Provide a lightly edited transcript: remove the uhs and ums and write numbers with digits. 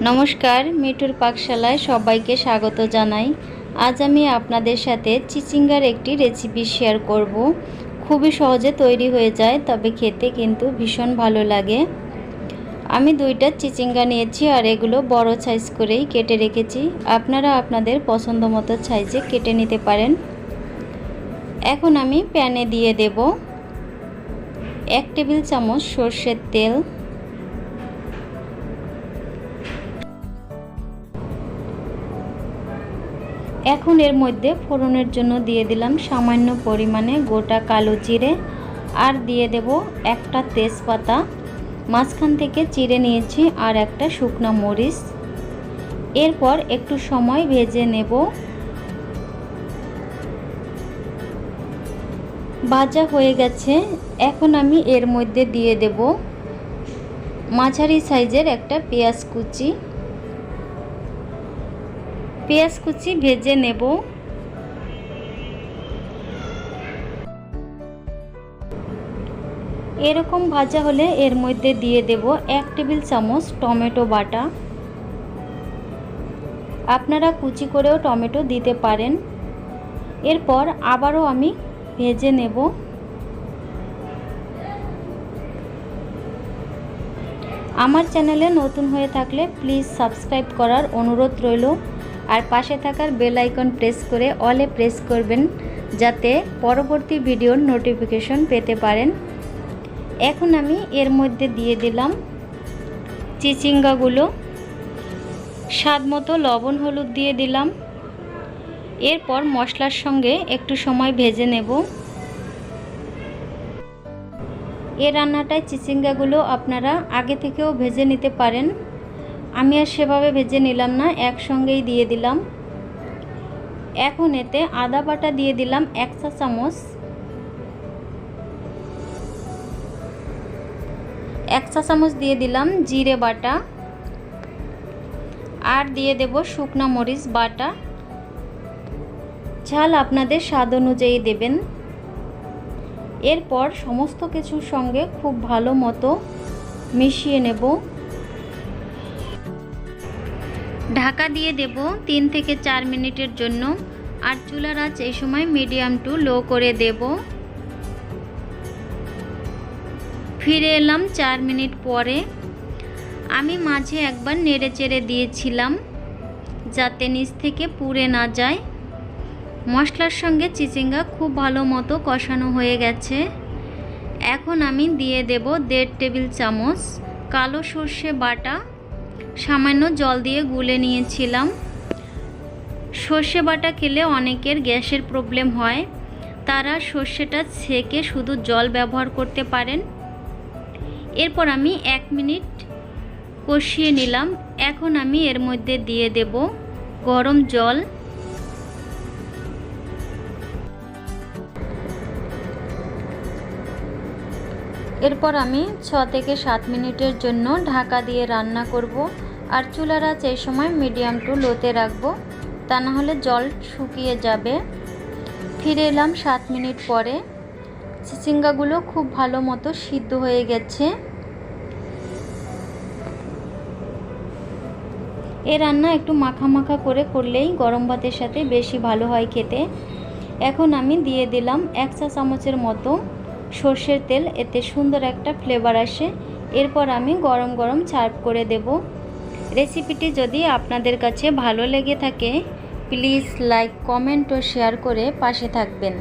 নমস্কার, মিঠুর পাকশালায় সবাইকে স্বাগত জানাই। আজ আমি আপনাদের সাথে চিচিঙ্গার একটি রেসিপি শেয়ার করব। খুবই সহজে তৈরি হয়ে যায়, তবে খেতে কিন্তু ভীষণ ভালো লাগে। আমি দুইটা চিচিঙ্গা নিয়েছি আর এগুলো বড় সাইজ করেই কেটে রেখেছি। আপনারা আপনাদের পছন্দ মতো সাইজে কেটে নিতে পারেন। এখন আমি প্যানে দিয়ে দেব 1 টেবিল চামচ সরষের তেল। এখন এর মধ্যে ফোড়নের জন্য দিয়ে দিলাম সামান্য পরিমাণে গোটা কালো জিরে, আর দিয়ে দেব একটা তেজপাতা মাঝখান থেকে চিড়ে নিয়েছি, আর একটা শুকনো মরিচ। এরপর একটু সময় ভেজে নেব। ভাজা হয়ে গেছে। এখন আমি এর মধ্যে দিয়ে দেব মাঝারি সাইজের একটা পেঁয়াজ কুচি। পেঁয়াজ কুচি ভেজে নেব। এরকম ভাজা হলে এর মধ্যে দিয়ে দেব 1 টেবিল চামচ টমেটো বাটা। আপনারা কুচি করেও টমেটো দিতে পারেন। এরপর আবারও আমি ভেজে নেব। আমার চ্যানেলে নতুন হয়ে থাকলে প্লিজ সাবস্ক্রাইব করার অনুরোধ রইল, আর পাশে থাকার বেল আইকন প্রেস করে অলে প্রেস করবেন, যাতে পরবর্তী ভিডিওর নোটিফিকেশন পেতে পারেন। এখন আমি এর মধ্যে দিয়ে দিলাম চিচিঙ্গাগুলো, স্বাদ মতো লবণ হলুদ দিয়ে দিলাম। এরপর মশলার সঙ্গে একটু সময় ভেজে নেব। এই রান্নাটায় চিচিঙ্গাগুলো আপনারা আগে থেকেও ভেজে নিতে পারেন। আমি আর সেভাবে ভেজে নিলাম না, একসঙ্গেই দিয়ে দিলাম। এখন এতে আদা বাটা দিয়ে দিলাম 1 চা চামচ, 1 চা চামচ দিয়ে দিলাম জিরে বাটা, আর দিয়ে দেব শুকনো মরিচ বাটা। ঝাল আপনাদের স্বাদ অনুযায়ী দেবেন। এরপর সমস্ত কিছুর সঙ্গে খুব ভালো মতো মিশিয়ে নেব। ঢাকা দিয়ে দেব 3 থেকে 4 মিনিটের জন্য, আর চুলার আঁচ এই সময় মিডিয়াম টু লো করে দেব। ফিরে এলাম 4 মিনিট পরে। আমি মাঝে একবার নেড়ে চেড়ে দিয়েছিলাম, যাতে নিচ থেকে পুড়ে না যায়। মশলার সঙ্গে চিচিঙ্গা খুব ভালো মতো কষানো হয়ে গেছে। এখন আমি দিয়ে দেব 1.5 টেবিল চামচ কালো সর্ষে বাটা। সামান্য জল দিয়ে গুলে নিয়েছিলাম। সর্ষে বাটা খেলে অনেকের গ্যাসের প্রবলেম হয়, তারা সর্ষেটা ছেঁকে শুধু জল ব্যবহার করতে পারেন। এরপর আমি 1 মিনিট কষিয়ে নিলাম। এখন আমি এর মধ্যে দিয়ে দেব গরম জল। এরপর আমি 6 থেকে 7 মিনিটের জন্য ঢাকা দিয়ে রান্না করব, আর চুলার আঁচ এই সময় মিডিয়াম টু লোতে রাখবো, তা না হলে জল শুকিয়ে যাবে। ফিরে এলাম 7 মিনিট পরে। চিচিঙ্গাগুলো খুব ভালো মতো সিদ্ধ হয়ে গেছে। এই রান্না একটু মাখা মাখা করে করলেই গরম ভাতের সাথে বেশি ভালো হয় খেতে। এখন আমি দিয়ে দিলাম 1 চা চামচের মতো সর্ষের তেল, এতে সুন্দর একটা ফ্লেভার আসে। এরপর আমি গরম গরম সার্ভ করে দেব। রেসিপিটি যদি আপনাদের কাছে ভালো লেগে থাকে, প্লিজ লাইক, কমেন্ট ও শেয়ার করে পাশে থাকবেন।